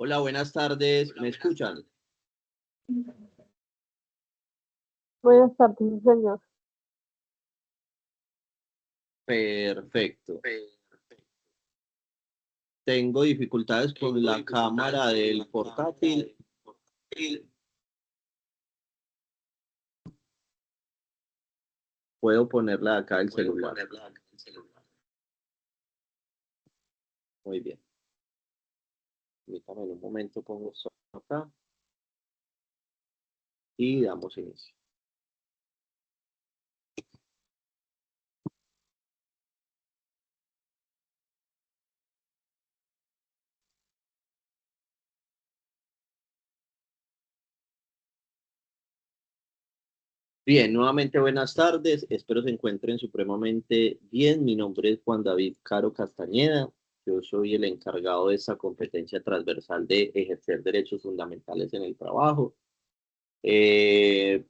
Hola, buenas tardes. ¿Me escuchan? Buenas tardes, sí, señor. Perfecto. Tengo dificultades con la cámara del portátil. Puedo ponerla acá el celular. Muy bien. Permítame en un momento, pongo esto acá y damos inicio. Bien, nuevamente buenas tardes. Espero se encuentren supremamente bien. Mi nombre es Juan David Caro Castañeda. Yo soy el encargado de esta competencia transversal de ejercer derechos fundamentales en el trabajo. Eh,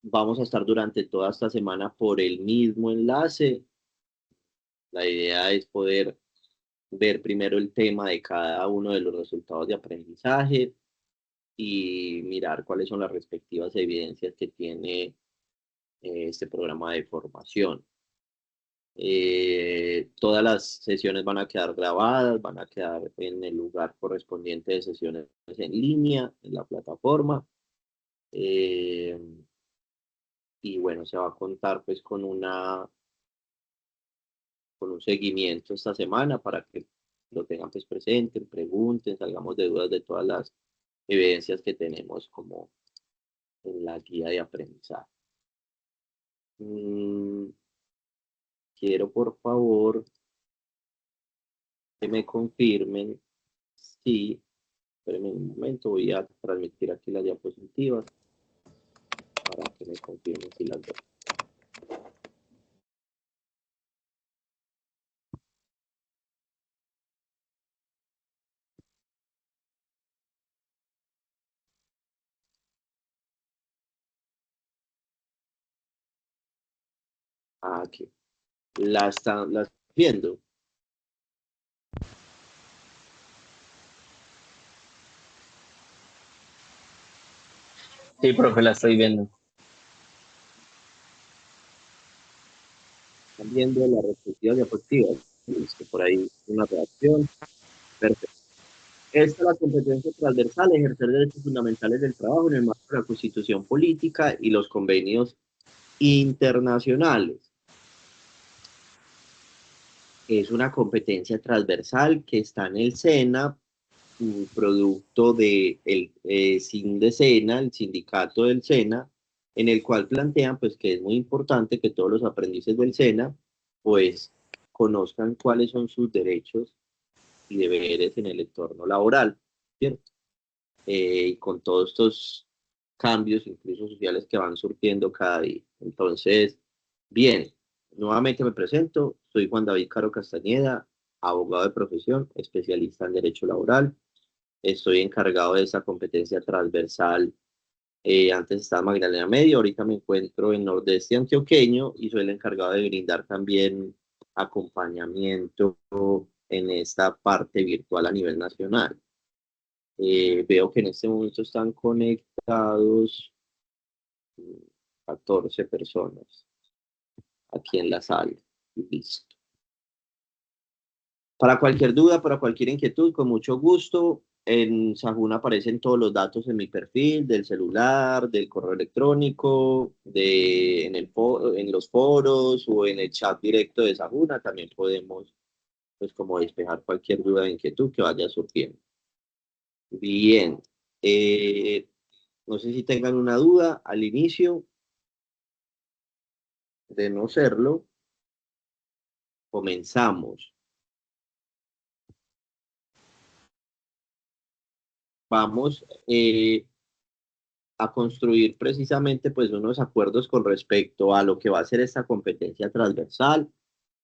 Vamos a estar durante toda esta semana por el mismo enlace. La idea es poder ver primero el tema de cada uno de los resultados de aprendizaje y mirar cuáles son las respectivas evidencias que tiene este programa de formación. Todas las sesiones van a quedar grabadas, van a quedar en el lugar correspondiente de sesiones en línea, en la plataforma. Eh, y bueno, se va a contar pues con un seguimiento esta semana para que lo tengan pues presente, pregunten, salgamos de dudas de todas las evidencias que tenemos como en la guía de aprendizaje. Mm, Quiero por favor que me confirmen si, espérenme un momento, voy a transmitir aquí las diapositivas para que me confirmen si las veo. Aquí, las viendo. Sí, profe, la estoy viendo. Están viendo las respectivas diapositivas. Listo, por ahí una reacción. Perfecto. Esta es la competencia transversal, ejercer derechos fundamentales del trabajo en el marco de la Constitución política y los convenios internacionales. Es una competencia transversal que está en el SENA, un producto del SINDESENA, el sindicato del SENA, en el cual plantean pues que es muy importante que todos los aprendices del SENA pues conozcan cuáles son sus derechos y deberes en el entorno laboral, ¿cierto? Y con todos estos cambios, incluso sociales, que van surgiendo cada día. Entonces, bien, nuevamente me presento, soy Juan David Caro Castañeda, abogado de profesión, especialista en derecho laboral. Estoy encargado de esa competencia transversal. Antes estaba en Magdalena Medio, ahorita me encuentro en Nordeste Antioqueño y soy el encargado de brindar también acompañamiento en esta parte virtual a nivel nacional. Veo que en este momento están conectados 14 personas aquí en la sala. Listo. Para cualquier duda, para cualquier inquietud, con mucho gusto. En Sajún aparecen todos los datos en mi perfil, del celular, del correo electrónico, en los foros o en el chat directo de Sajuna. También podemos, pues, como despejar cualquier duda o inquietud que vaya surgiendo. Bien. Eh, no sé si tengan una duda al inicio. De no serlo, comenzamos. Vamos a construir precisamente pues unos acuerdos con respecto a lo que va a ser esta competencia transversal.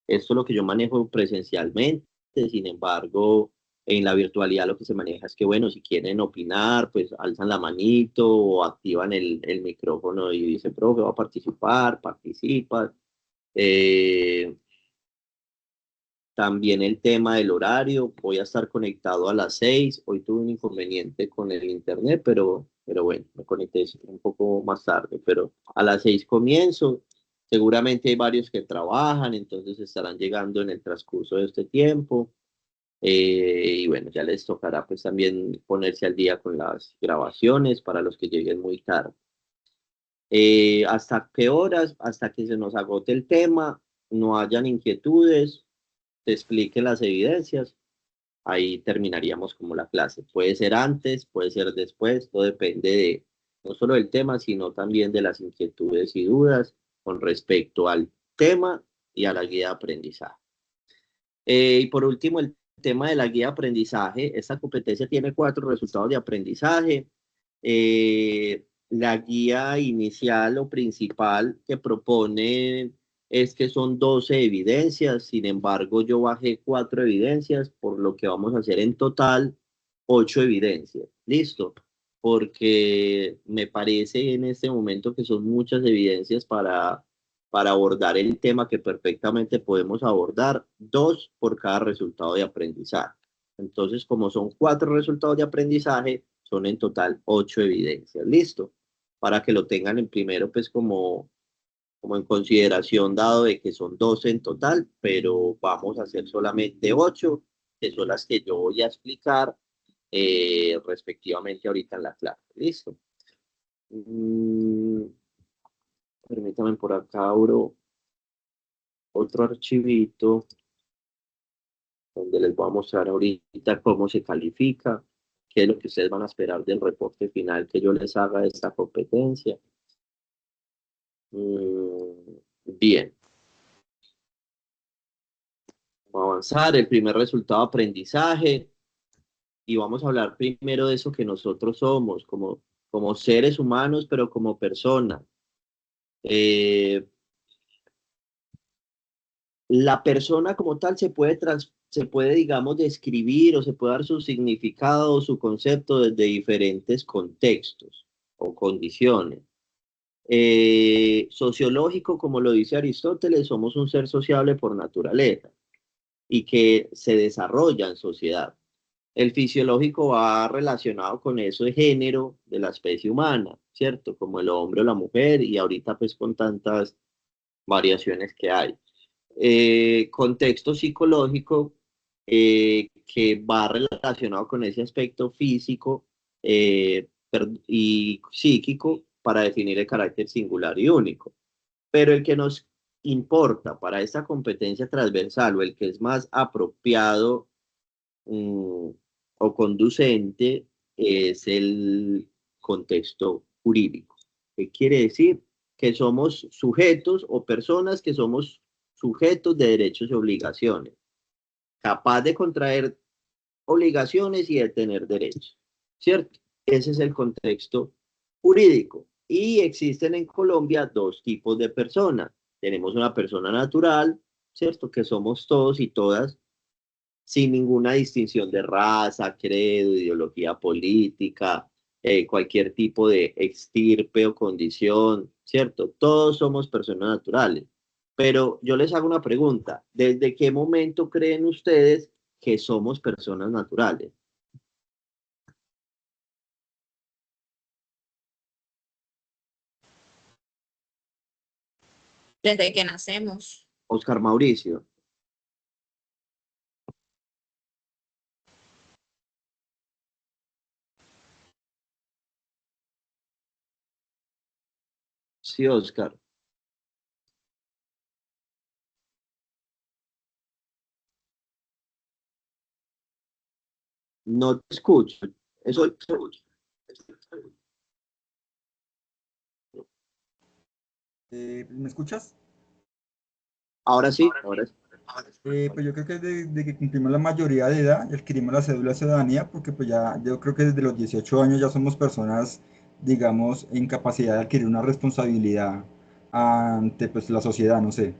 Esto es lo que yo manejo presencialmente, sin embargo, en la virtualidad lo que se maneja es que, bueno, si quieren opinar, pues alzan la manito o activan el micrófono y dice, profe, va a participar, participa. Eh, También el tema del horario, voy a estar conectado a las 6. Hoy tuve un inconveniente con el internet, pero bueno, me conecté un poco más tarde, pero a las 6 comienzo. Seguramente hay varios que trabajan, entonces estarán llegando en el transcurso de este tiempo. Y bueno, ya les tocará pues también ponerse al día con las grabaciones para los que lleguen muy tarde. ¿Hasta qué horas? Hasta que se nos agote el tema, no hayan inquietudes, se expliquen las evidencias, ahí terminaríamos como la clase. Puede ser antes, puede ser después, todo depende de no solo del tema, sino también de las inquietudes y dudas con respecto al tema y a la guía de aprendizaje. Y por último, el tema de la guía de aprendizaje. Esta competencia tiene 4 resultados de aprendizaje. La guía inicial o principal que propone es que son 12 evidencias, sin embargo yo bajé 4 evidencias, por lo que vamos a hacer en total 8 evidencias. ¿Listo? Porque me parece en este momento que son muchas evidencias para abordar el tema que perfectamente podemos abordar, 2 por cada resultado de aprendizaje. Entonces, como son 4 resultados de aprendizaje, son en total 8 evidencias. ¿Listo? Para que lo tengan en primero, pues como en consideración, dado de que son 12 en total, pero vamos a hacer solamente 8, que son las que yo voy a explicar respectivamente ahorita en la clase. ¿Listo? Permítame por acá, abro otro archivito donde les voy a mostrar ahorita cómo se califica, qué es lo que ustedes van a esperar del reporte final que yo les haga de esta competencia. Bien, vamos a avanzar. El primer resultado de aprendizaje y vamos a hablar primero de eso que nosotros somos como seres humanos, pero como personas. Eh, la persona como tal se puede, digamos, describir o se puede dar su significado o su concepto desde diferentes contextos o condiciones. Sociológico, como lo dice Aristóteles, somos un ser sociable por naturaleza y que se desarrolla en sociedad. El fisiológico va relacionado con eso de género de la especie humana, ¿cierto? Como el hombre o la mujer y ahorita pues con tantas variaciones que hay. Contexto psicológico que va relacionado con ese aspecto físico y psíquico para definir el carácter singular y único. Pero el que nos importa para esta competencia transversal o el que es más apropiado o conducente es el contexto jurídico. ¿Qué quiere decir? Que somos sujetos o personas que somos sujetos de derechos y obligaciones, capaz de contraer obligaciones y de tener derechos, ¿cierto? Ese es el contexto jurídico. Y existen en Colombia 2 tipos de personas. Tenemos una persona natural, ¿cierto? Que somos todos y todas sin ninguna distinción de raza, credo, ideología política, cualquier tipo de extirpe o condición, ¿cierto? Todos somos personas naturales. Pero yo les hago una pregunta, ¿desde qué momento creen ustedes que somos personas naturales? Desde que nacemos. Oscar Mauricio. Sí, Oscar. No te escucho. Eso, ¿Me escuchas? ahora sí, ahora sí. Pues yo creo que desde que cumplimos la mayoría de edad y adquirimos la cédula de ciudadanía, porque pues ya yo creo que desde los 18 años ya somos personas, digamos, en capacidad de adquirir una responsabilidad ante pues la sociedad, no sé.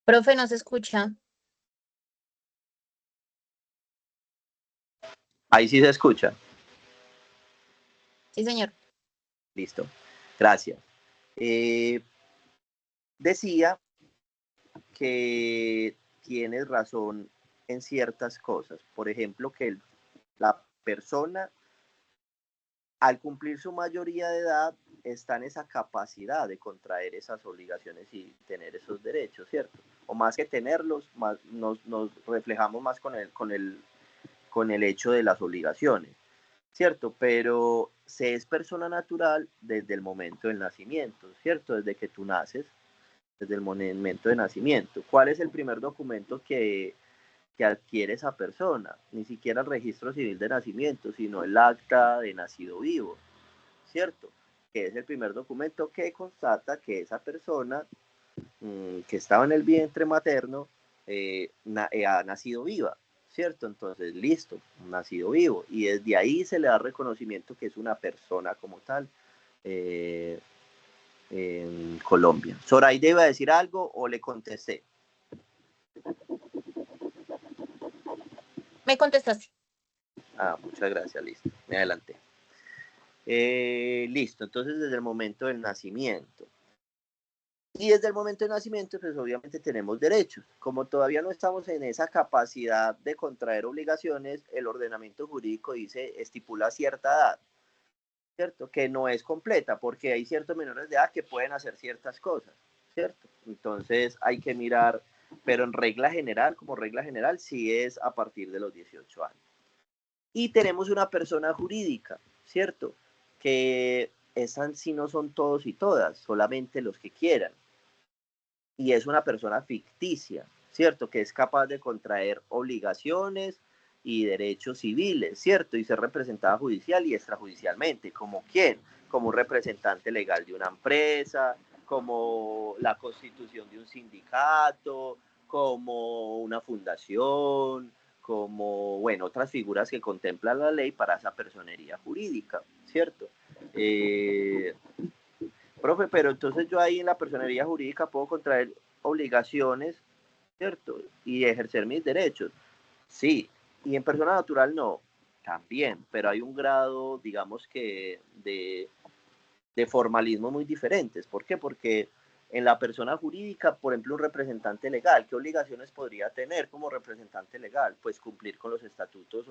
Profe, no se escucha. Ahí sí se escucha. Sí, señor. Listo. Gracias. Decía que tienes razón en ciertas cosas. Por ejemplo, que la persona, al cumplir su mayoría de edad, está en esa capacidad de contraer esas obligaciones y tener esos derechos, ¿cierto? O más que tenerlos, más nos reflejamos más con el hecho de las obligaciones, ¿cierto? Pero se es persona natural desde el momento del nacimiento, ¿cierto? Desde que tú naces, desde el momento de nacimiento. ¿Cuál es el primer documento que adquiere esa persona? Ni siquiera el registro civil de nacimiento, sino el acta de nacido vivo, ¿cierto? Que es el primer documento que constata que esa persona que estaba en el vientre materno ha nacido viva, ¿cierto? Entonces, listo, nacido vivo. Y desde ahí se le da reconocimiento que es una persona como tal en Colombia. ¿Zoraide iba a decir algo o le contesté? Me contestaste. Muchas gracias, listo, me adelanté. Listo, entonces desde el momento del nacimiento. Y desde el momento del nacimiento, pues obviamente tenemos derechos. Como todavía no estamos en esa capacidad de contraer obligaciones, el ordenamiento jurídico estipula cierta edad, ¿cierto? Que no es completa, porque hay ciertos menores de edad que pueden hacer ciertas cosas, ¿cierto? Entonces hay que mirar, pero en regla general, como regla general, sí es a partir de los 18 años. Y tenemos una persona jurídica, ¿cierto? Que esas sí no son todos y todas, solamente los que quieran. Y es una persona ficticia, ¿cierto? Que es capaz de contraer obligaciones y derechos civiles, ¿cierto? Y ser representada judicial y extrajudicialmente. ¿Como quién? Como un representante legal de una empresa, como la constitución de un sindicato, como una fundación, como, bueno, otras figuras que contempla la ley para esa personería jurídica, ¿cierto? Profe, pero entonces yo ahí en la personería jurídica puedo contraer obligaciones, ¿cierto? Y ejercer mis derechos. Sí, y en persona natural no, también, pero hay un grado, digamos que, de formalismo muy diferentes. ¿Por qué? Porque en la persona jurídica, por ejemplo, un representante legal, ¿qué obligaciones podría tener como representante legal? Pues cumplir con los estatutos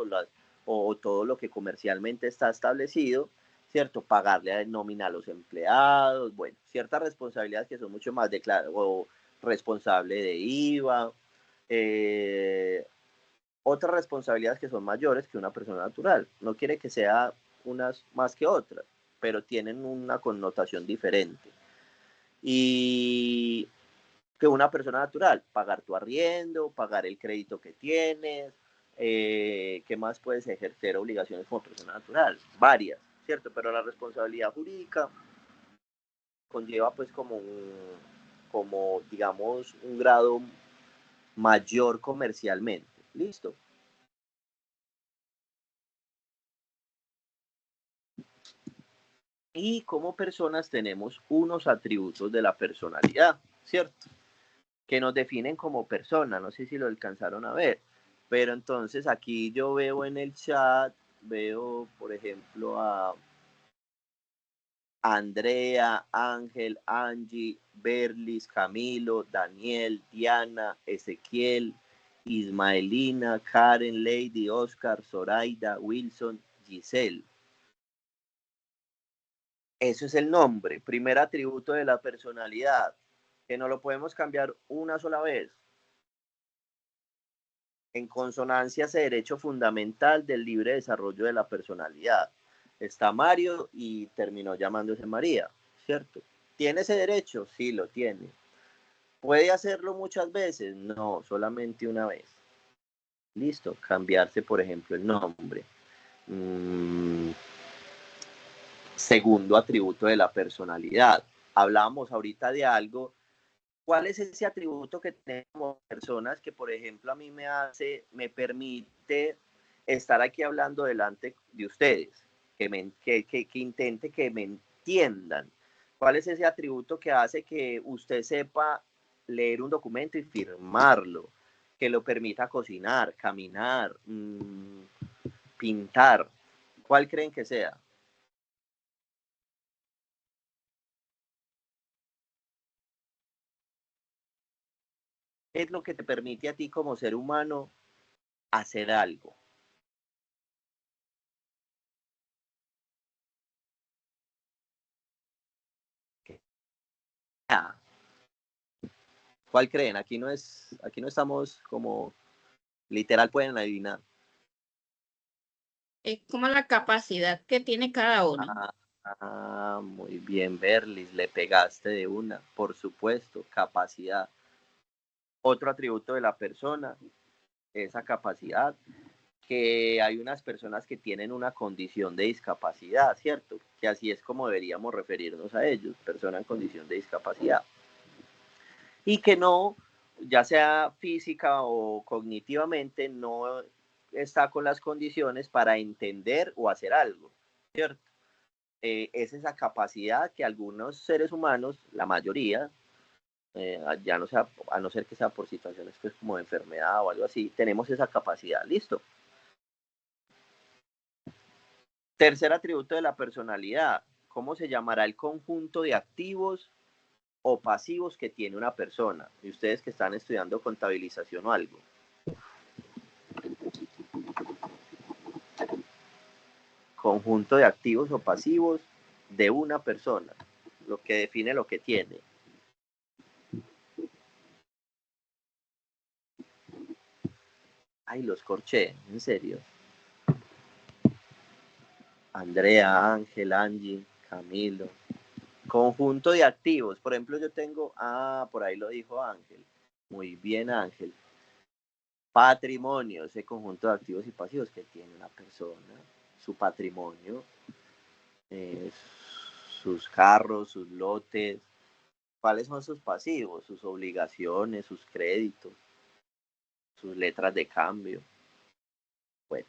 o todo lo que comercialmente está establecido, ¿cierto? Pagarle a nómina a los empleados, bueno, ciertas responsabilidades que son mucho más o responsable de IVA, otras responsabilidades que son mayores que una persona natural. No quiere que sea unas más que otras, pero tienen una connotación diferente. Y que una persona natural, pagar tu arriendo, pagar el crédito que tienes, ¿qué más puedes ejercer obligaciones como persona natural? Varias, ¿cierto? Pero la responsabilidad jurídica conlleva pues como digamos, un grado mayor comercialmente. ¿Listo? Y como personas tenemos unos atributos de la personalidad, ¿cierto? Que nos definen como persona, no sé si lo alcanzaron a ver, pero entonces aquí yo veo en el chat, veo por ejemplo a Andrea, Ángel, Angie, Berlis, Camilo, Daniel, Diana, Ezequiel, Ismaelina, Karen, Lady, Oscar, Zoraida, Wilson, Giselle. Eso es el nombre, primer atributo de la personalidad, que no lo podemos cambiar una sola vez. En consonancia a ese derecho fundamental del libre desarrollo de la personalidad. Está Mario y terminó llamándose María, ¿cierto? ¿Tiene ese derecho? Sí, lo tiene. ¿Puede hacerlo muchas veces? No, solamente una vez. Listo, cambiarse, por ejemplo, el nombre. Segundo atributo de la personalidad. Hablábamos ahorita de algo. ¿Cuál es ese atributo que tenemos personas que, por ejemplo, a mí me permite estar aquí hablando delante de ustedes, que intente que me entiendan? ¿Cuál es ese atributo que hace que usted sepa leer un documento y firmarlo? Que lo permita cocinar, caminar, pintar. ¿Cuál creen que sea? Es lo que te permite a ti como ser humano hacer algo. Ah, ¿cuál creen? Aquí no estamos como literal pueden adivinar. Es como la capacidad que tiene cada uno. Muy bien, Berlis, le pegaste de una, por supuesto, capacidad. Otro atributo de la persona, esa capacidad, que hay unas personas que tienen una condición de discapacidad, ¿cierto? Que así es como deberíamos referirnos a ellos, persona en condición de discapacidad. Y que no, ya sea física o cognitivamente, no está con las condiciones para entender o hacer algo, ¿cierto? Es esa capacidad que algunos seres humanos, la mayoría, ya no sea, a no ser que sea por situaciones pues, como de enfermedad o algo así, tenemos esa capacidad, listo. Tercer atributo de la personalidad, ¿cómo se llamará el conjunto de activos o pasivos que tiene una persona? Y ustedes que están estudiando contabilización o algo. Conjunto de activos o pasivos de una persona, lo que define lo que tiene. Ay, los corché, en serio. Andrea, Ángel, Angie, Camilo. Conjunto de activos. Por ejemplo, yo tengo, por ahí lo dijo Ángel. Muy bien, Ángel. Patrimonio, ese conjunto de activos y pasivos que tiene una persona, su patrimonio, eh, sus carros, sus lotes. ¿Cuáles son sus pasivos? Sus obligaciones, sus créditos, sus letras de cambio. Bueno,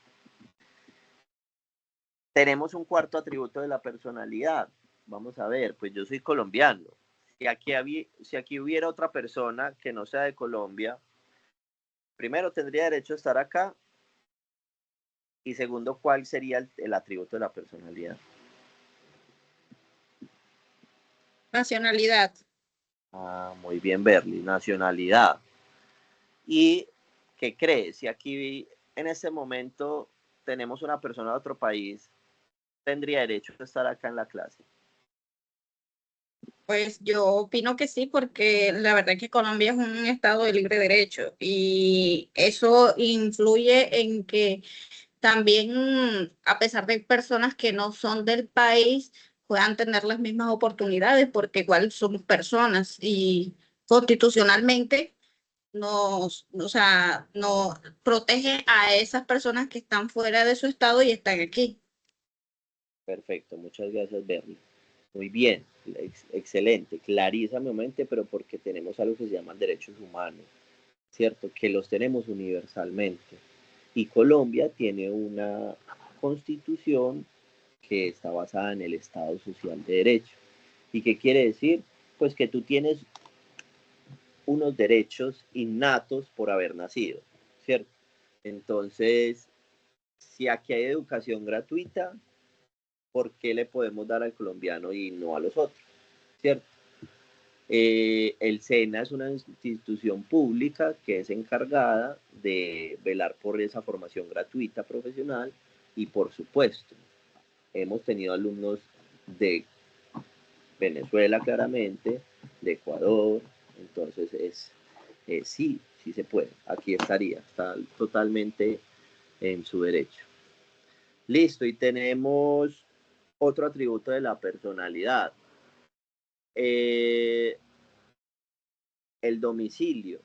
tenemos un cuarto atributo de la personalidad. Vamos a ver, pues yo soy colombiano. Si aquí hubiera otra persona que no sea de Colombia, primero tendría derecho a estar acá y segundo, ¿cuál sería el atributo de la personalidad? Nacionalidad. Muy bien, Berly, nacionalidad. ¿Y qué crees? Si aquí en este momento tenemos una persona de otro país, ¿tendría derecho a estar acá en la clase? Pues yo opino que sí, porque la verdad es que Colombia es un estado de libre derecho y eso influye en que también, a pesar de personas que no son del país, puedan tener las mismas oportunidades, porque igual somos personas y constitucionalmente o sea, nos protege a esas personas que están fuera de su estado y están aquí. Perfecto, muchas gracias, Berly. Muy bien, excelente, clarísima mente, pero porque tenemos algo que se llaman derechos humanos, ¿cierto? Que los tenemos universalmente. Y Colombia tiene una constitución que está basada en el Estado Social de Derecho. ¿Y qué quiere decir? Pues que tú tienes unos derechos innatos por haber nacido, ¿cierto? Entonces, si aquí hay educación gratuita, ¿por qué le podemos dar al colombiano y no a los otros? ¿Cierto? El SENA es una institución pública que es encargada de velar por esa formación gratuita profesional y por supuesto hemos tenido alumnos de Venezuela claramente, de Ecuador, entonces sí, sí se puede, aquí estaría, está totalmente en su derecho. Listo, y tenemos otro atributo de la personalidad, eh, el domicilio,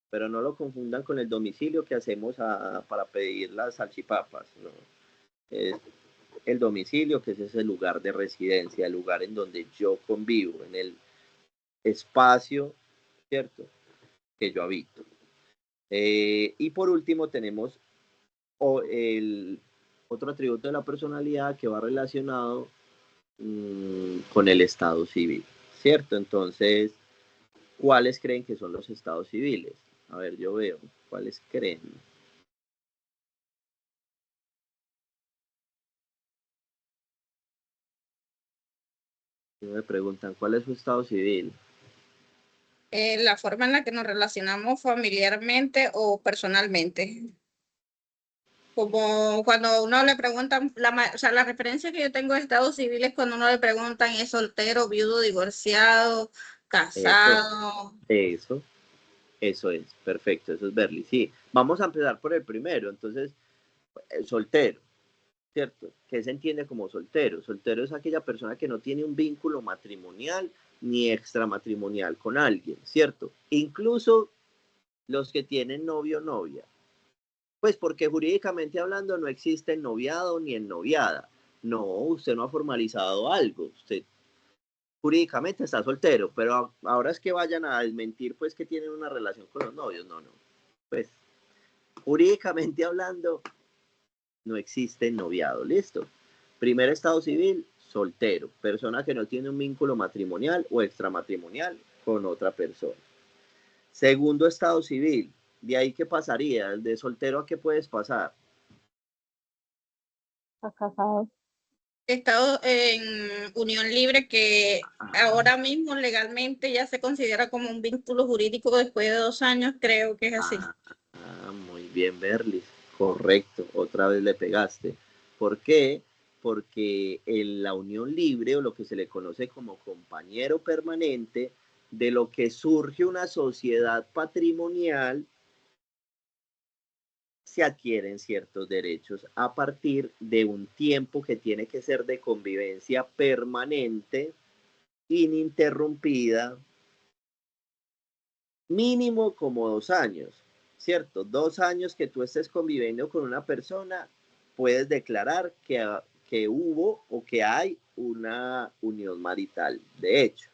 pero no lo confundan con el domicilio que hacemos para pedir las salchipapas, ¿no? Es el domicilio, que es ese lugar de residencia, el lugar en donde yo convivo, en el espacio, ¿cierto? Que yo habito. Y por último tenemos el otro atributo de la personalidad que va relacionado con el estado civil, ¿cierto? Entonces, ¿cuáles creen que son los estados civiles? A ver, yo veo, ¿cuáles creen? Y me preguntan, ¿cuál es su estado civil? La forma en la que nos relacionamos familiarmente o personalmente. Como cuando uno le preguntan, o sea, la referencia que yo tengo de estado civil es cuando uno le preguntan es soltero, viudo, divorciado, Eso, casado. eso, eso es, perfecto, eso es Berly. Sí, vamos a empezar por el primero, entonces, soltero, ¿cierto? ¿Qué se entiende como soltero? Soltero es aquella persona que no tiene un vínculo matrimonial ni extramatrimonial con alguien, ¿cierto? Incluso los que tienen novio o novia. Pues porque jurídicamente hablando no existe el noviado ni el noviada. No, usted no ha formalizado algo. Usted jurídicamente está soltero, pero ahora es que vayan a desmentir pues que tienen una relación con los novios. No, no. Pues jurídicamente hablando no existe el noviado. Listo. Primer estado civil, soltero. Persona que no tiene un vínculo matrimonial o extramatrimonial con otra persona. Segundo estado civil. De ahí, ¿qué pasaría? De soltero a qué puedes pasar. A casado. Estado en unión libre que ahora mismo legalmente ya se considera como un vínculo jurídico después de 2 años, creo que es así. Muy bien, Berlis. Correcto, otra vez le pegaste. ¿Por qué? Porque en la unión libre, o lo que se le conoce como compañero permanente, de lo que surge una sociedad patrimonial, se adquieren ciertos derechos a partir de un tiempo que tiene que ser de convivencia permanente, ininterrumpida, mínimo como 2 años, ¿cierto? 2 años que tú estés conviviendo con una persona, puedes declarar que hubo o que hay una unión marital. De hecho,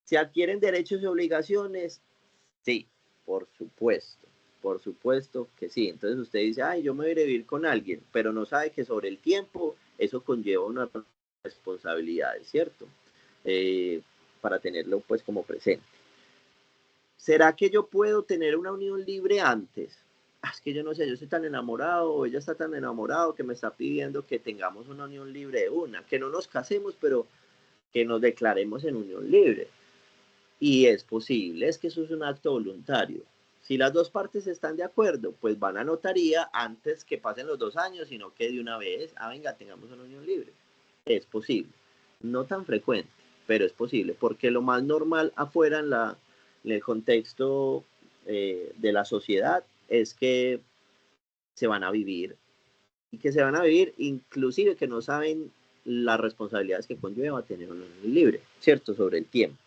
¿se adquieren derechos y obligaciones? Sí, por supuesto que sí. Entonces usted dice, ay, yo me voy a ir a vivir con alguien, pero no sabe que sobre el tiempo eso conlleva una responsabilidad, ¿cierto? Para tenerlo pues como presente. ¿Será que yo puedo tener una unión libre antes? Es que yo no sé, yo estoy tan enamorado o ella está tan enamorado que me está pidiendo que tengamos una unión libre de una, que no nos casemos, pero que nos declaremos en unión libre. Y es posible, es que eso es un acto voluntario. Si las dos partes están de acuerdo, pues van a notaría antes que pasen los 2 años, sino que de una vez, venga, tengamos una unión libre. Es posible. No tan frecuente, pero es posible, porque lo más normal afuera en el contexto de la sociedad es que se van a vivir y que se van a vivir inclusive que no saben las responsabilidades que conlleva tener una unión libre, ¿cierto? Sobre el tiempo.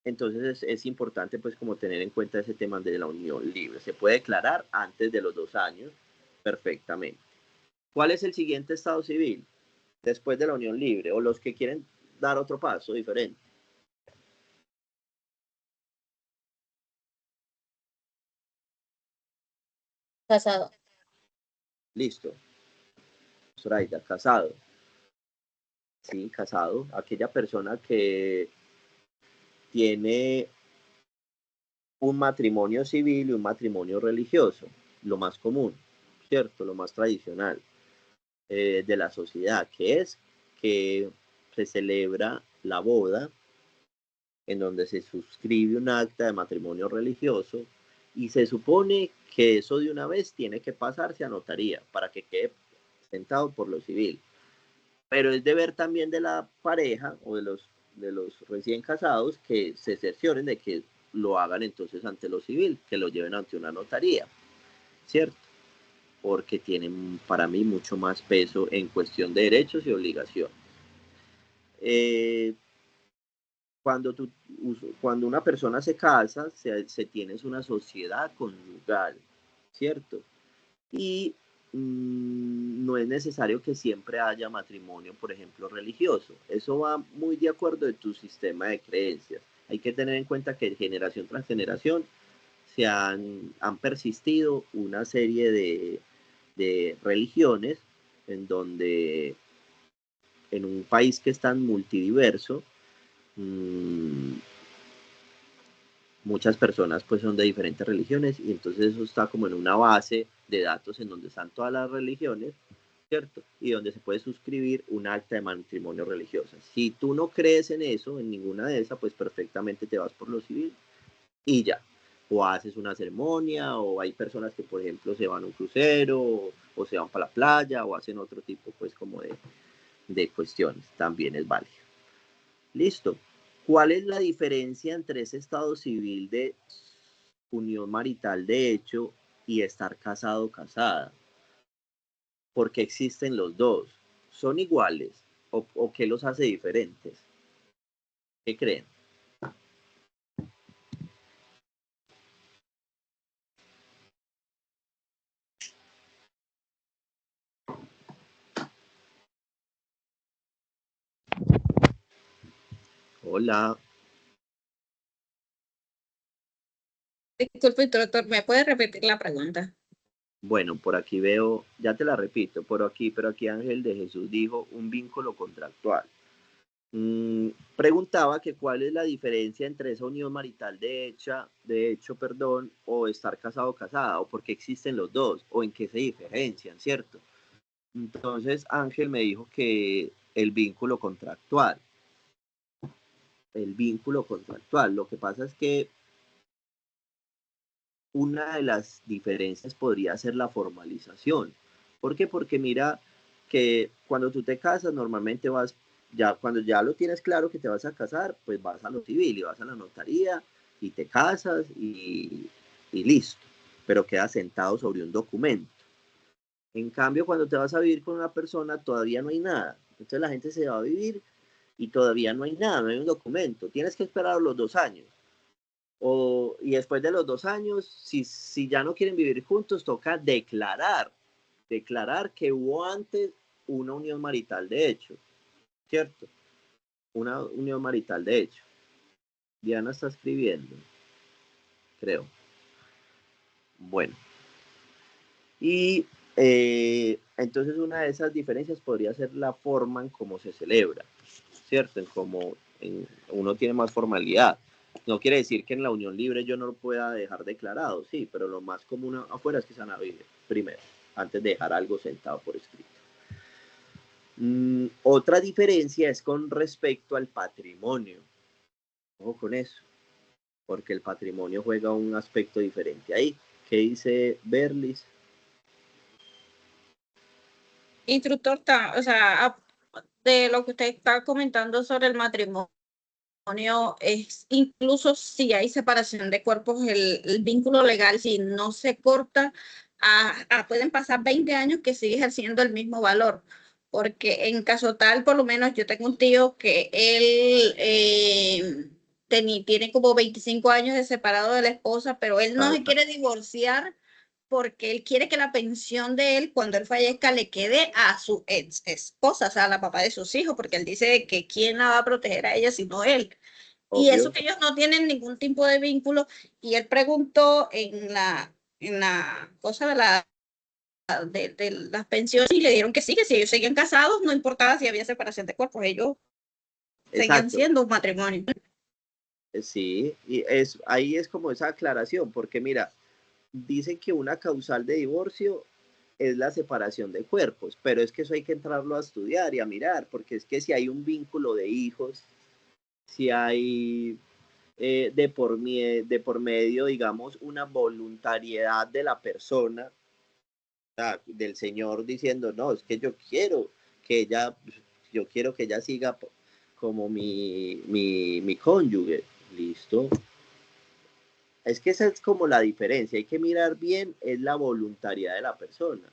Entonces es importante pues como tener en cuenta ese tema de la unión libre. Se puede declarar antes de los 2 años perfectamente. ¿Cuál es el siguiente estado civil después de la unión libre o los que quieren dar otro paso diferente? Casado. Listo. Zoraida, casado. Sí, casado. Aquella persona que tiene un matrimonio civil y un matrimonio religioso, lo más común, ¿cierto? Lo más tradicional de la sociedad, que es que se celebra la boda en donde se suscribe un acta de matrimonio religioso y se supone que eso de una vez tiene que pasarse a notaría para que quede sentado por lo civil. Pero es deber también de la pareja o de los recién casados que se cercioren de que lo hagan entonces ante lo civil, que lo lleven ante una notaría, ¿cierto? Porque tienen para mí mucho más peso en cuestión de derechos y obligaciones. Eh, cuando una persona se casa, se tiene una sociedad conyugal, ¿cierto? Y no es necesario que siempre haya matrimonio, por ejemplo, religioso. Eso va muy de acuerdo de tu sistema de creencias. Hay que tener en cuenta que generación tras generación han persistido una serie de religiones en donde en un país que es tan multidiverso, muchas personas pues son de diferentes religiones y entonces eso está como en una base de datos en donde están todas las religiones ¿cierto? Y donde se puede suscribir un acta de matrimonio religiosa. Si tú no crees en eso, en ninguna de esas, pues perfectamente te vas por lo civil y ya. O haces una ceremonia, o hay personas que, por ejemplo, se van a un crucero, o se van para la playa, o hacen otro tipo, pues, como de cuestiones. También es válido. Listo. ¿Cuál es la diferencia entre ese estado civil de unión marital de hecho y estar casado o casada? ¿Por qué existen los dos? ¿Son iguales? ¿O qué los hace diferentes? ¿Qué creen? Hola. Disculpe, doctor, ¿me puede repetir la pregunta? Bueno, por aquí veo, ya te la repito, pero aquí Ángel de Jesús dijo un vínculo contractual. Preguntaba que cuál es la diferencia entre esa unión marital de hecho, o estar casado o casada, o por qué existen los dos, o en qué se diferencian, ¿cierto? Entonces Ángel me dijo que el vínculo contractual, lo que pasa es que una de las diferencias podría ser la formalización. ¿Por qué? Porque mira que cuando tú te casas normalmente cuando ya lo tienes claro que te vas a casar, pues vas a lo civil y vas a la notaría y te casas y listo, pero quedas sentado sobre un documento. En cambio, cuando te vas a vivir con una persona, todavía no hay nada. Entonces la gente se va a vivir y todavía no hay nada, no hay un documento. Tienes que esperar los 2 años. Y después de los 2 años, si ya no quieren vivir juntos, toca declarar que hubo antes una unión marital de hecho, ¿cierto? Una unión marital de hecho. Diana está escribiendo, creo. Bueno, y entonces una de esas diferencias podría ser la forma en cómo se celebra, ¿cierto? En cómo uno tiene más formalidad. No quiere decir que en la unión libre yo no lo pueda dejar declarado, sí, pero lo más común afuera es que se van a vivir primero, antes de dejar algo sentado por escrito. Otra diferencia es con respecto al patrimonio. Ojo con eso, porque el patrimonio juega un aspecto diferente ahí. ¿Qué dice Berlis? Instructor, o sea, de lo que usted está comentando sobre el matrimonio, es incluso si hay separación de cuerpos, el vínculo legal, si no se corta, pueden pasar 20 años que sigue ejerciendo el mismo valor. Porque en caso tal, por lo menos yo tengo un tío que él tiene como 25 años de separado de la esposa, pero él no se quiere divorciar porque él quiere que la pensión de él, cuando él fallezca, le quede a su ex esposa, o sea, a la papá de sus hijos, porque él dice que quién la va a proteger a ella sino él. Y eso Obvio. que ellos no tienen ningún tipo de vínculo. Y él preguntó en la cosa de las pensiones y le dieron que sí, que si ellos seguían casados, no importaba si había separación de cuerpos, ellos seguían Exacto. siendo un matrimonio. Sí, y ahí es como esa aclaración, porque mira, dicen que una causal de divorcio es la separación de cuerpos, pero es que eso hay que entrarlo a estudiar y a mirar, porque es que si hay un vínculo de hijos, si hay de por medio, digamos, una voluntariedad de la persona, o sea, del señor diciendo, no, es que yo quiero que ella siga como mi cónyuge, listo. Es que esa es como la diferencia, hay que mirar bien, es la voluntariedad de la persona,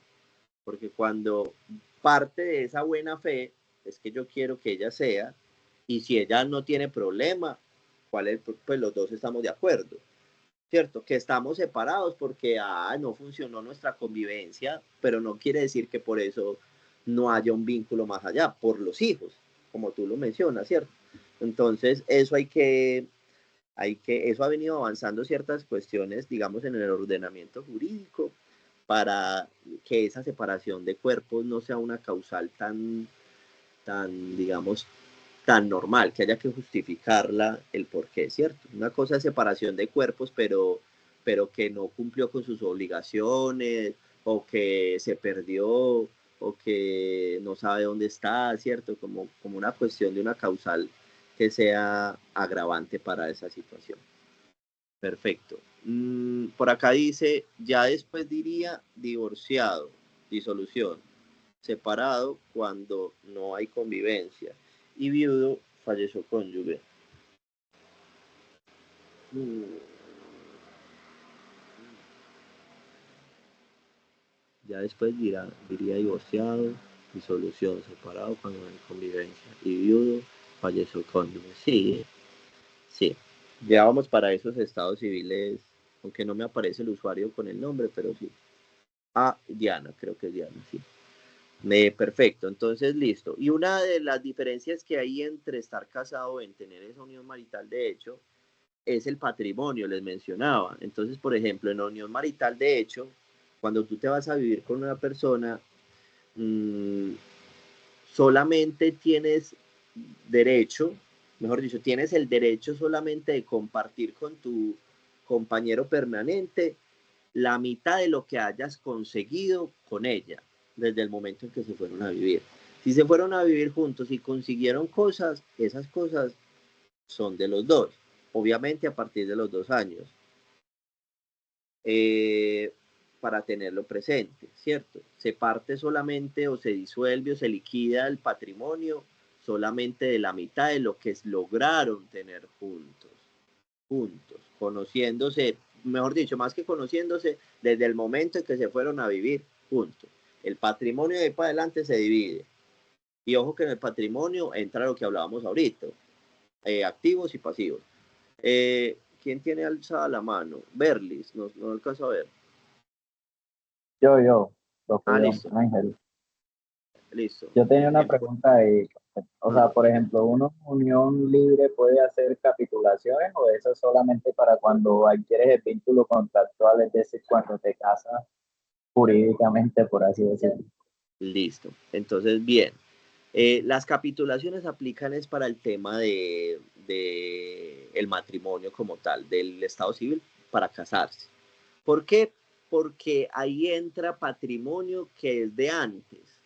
porque cuando parte de esa buena fe, es que yo quiero que ella sea, y si ella no tiene problema, pues los dos estamos de acuerdo, ¿cierto? Que estamos separados porque no funcionó nuestra convivencia, pero no quiere decir que por eso no haya un vínculo más allá, por los hijos, como tú lo mencionas, ¿cierto? Entonces, eso ha venido avanzando ciertas cuestiones, digamos, en el ordenamiento jurídico, para que esa separación de cuerpos no sea una causal digamos, tan normal, que haya que justificarla el porqué, ¿cierto? Una cosa es separación de cuerpos, pero que no cumplió con sus obligaciones, o que se perdió, o que no sabe dónde está, ¿cierto? Como una cuestión de una causal que sea agravante para esa situación. Perfecto. Por acá dice, ya después diría divorciado, disolución, separado cuando no hay convivencia, y viudo, falleció cónyuge. Ya después diría divorciado, disolución, separado cuando no hay convivencia, y viudo, falleció cónyuge. Sí, sí. Ya vamos para esos estados civiles, aunque no me aparece el usuario con el nombre, pero sí. Diana, creo que es Diana, sí. Perfecto, entonces listo. Y una de las diferencias que hay entre estar casado en tener esa unión marital de hecho es el patrimonio, les mencionaba. Entonces, por ejemplo, en la unión marital de hecho, cuando tú te vas a vivir con una persona, solamente tienes derecho, mejor dicho, tienes el derecho solamente de compartir con tu compañero permanente la mitad de lo que hayas conseguido con ella desde el momento en que se fueron a vivir. Si se fueron a vivir juntos y consiguieron cosas, esas cosas son de los dos, obviamente a partir de los 2 años, para tenerlo presente, ¿cierto? Se parte solamente o se disuelve o se liquida el patrimonio solamente de la mitad de lo que lograron tener juntos, conociéndose, mejor dicho, más que conociéndose, desde el momento en que se fueron a vivir juntos. El patrimonio de ahí para adelante se divide. Y ojo que en el patrimonio entra lo que hablábamos ahorita, activos y pasivos. ¿Quién tiene alzada la mano? Berlis, no alcanzo a ver. Yo, Listo. Ángel. Listo. Yo tenía una pregunta ahí. O sea, por ejemplo, ¿una unión libre puede hacer capitulaciones o eso es solamente para cuando adquieres el vínculo contractual, es decir, cuando te casas jurídicamente, por así decirlo? Listo. Entonces, bien. Las capitulaciones aplican es para el tema de el matrimonio como tal, del estado civil para casarse. ¿Por qué? Porque ahí entra patrimonio que es de antes,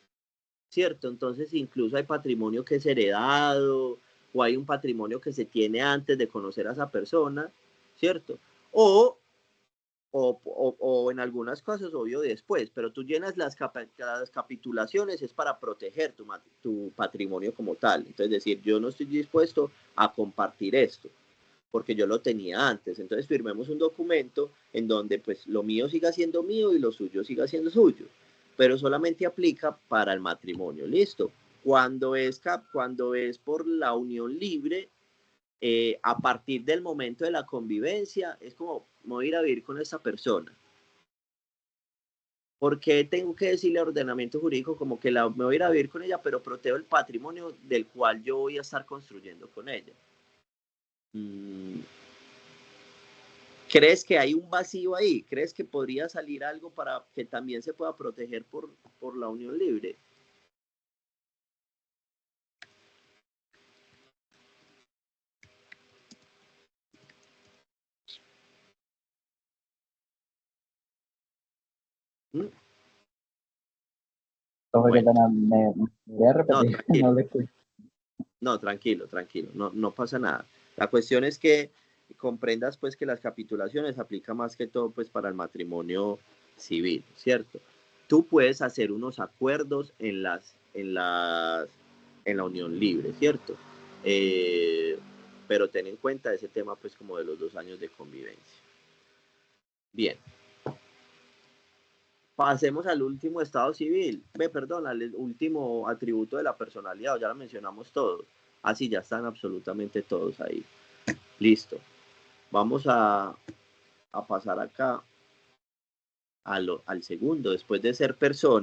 ¿cierto? Entonces incluso hay patrimonio que es heredado o hay un patrimonio que se tiene antes de conocer a esa persona, ¿cierto? O en algunas cosas, obvio, después, pero tú llenas las capitulaciones es para proteger tu patrimonio como tal. Entonces, decir, yo no estoy dispuesto a compartir esto, porque yo lo tenía antes. Entonces, firmemos un documento en donde, pues, lo mío siga siendo mío y lo suyo siga siendo suyo, pero solamente aplica para el matrimonio, ¿listo? Cuando es por la unión libre, a partir del momento de la convivencia, es como, me voy a ir a vivir con esta persona. ¿Por qué tengo que decirle al ordenamiento jurídico como que me voy a ir a vivir con ella, pero protejo el patrimonio del cual yo voy a estar construyendo con ella? ¿Crees que hay un vacío ahí? ¿Crees que podría salir algo para que también se pueda proteger por la unión libre? Bueno, ¿Me voy a repetir? tranquilo. No le escucho. No, tranquilo, no pasa nada. La cuestión es que comprendas pues que las capitulaciones aplican más que todo pues para el matrimonio civil, ¿cierto? Tú puedes hacer unos acuerdos en la unión libre, ¿cierto? Pero ten en cuenta ese tema pues como de los 2 años de convivencia. Bien. Pasemos al último estado civil, al último atributo de la personalidad, ya lo mencionamos todos. Así ya están absolutamente todos ahí. Listo. Vamos a pasar acá al segundo, después de ser persona.